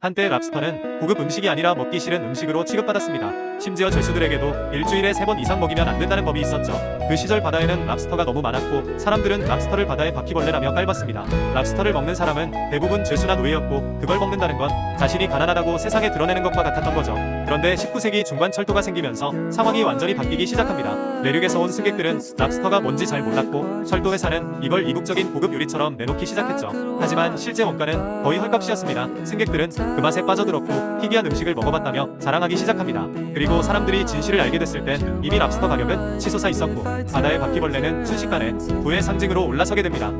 한때 랍스터는 고급 음식이 아니라 먹기 싫은 음식으로 취급받았습니다. 심지어 죄수들에게도 일주일에 3번 이상 먹이면 안 된다는 법이 있었죠. 그 시절 바다에는 랍스터가 너무 많았고 사람들은 랍스터를 바다의 바퀴벌레라며 깔봤습니다. 랍스터를 먹는 사람은 대부분 죄수나 노예였고 그걸 먹는다는 건 자신이 가난하다고 세상에 드러내는 것과 같았던 거죠. 그런데 19세기 중반 철도가 생기면서 상황이 완전히 바뀌기 시작합니다. 내륙에서 온 승객들은 랍스터가 뭔지 잘 몰랐고 철도 회사는 이걸 이국적인 고급 요리처럼 내놓기 시작했죠. 하지만 실제 원가는 거의 헐값이었습니다. 승객들은 그 맛에 빠져들었고 희귀한 음식을 먹어봤다며 자랑하기 시작합니다. 그리고 사람들이 진실을 알게 됐을 땐 이미 랍스터 가격은 치솟아 있었고 바다의 바퀴벌레는 순식간에 부의 상징으로 올라서게 됩니다.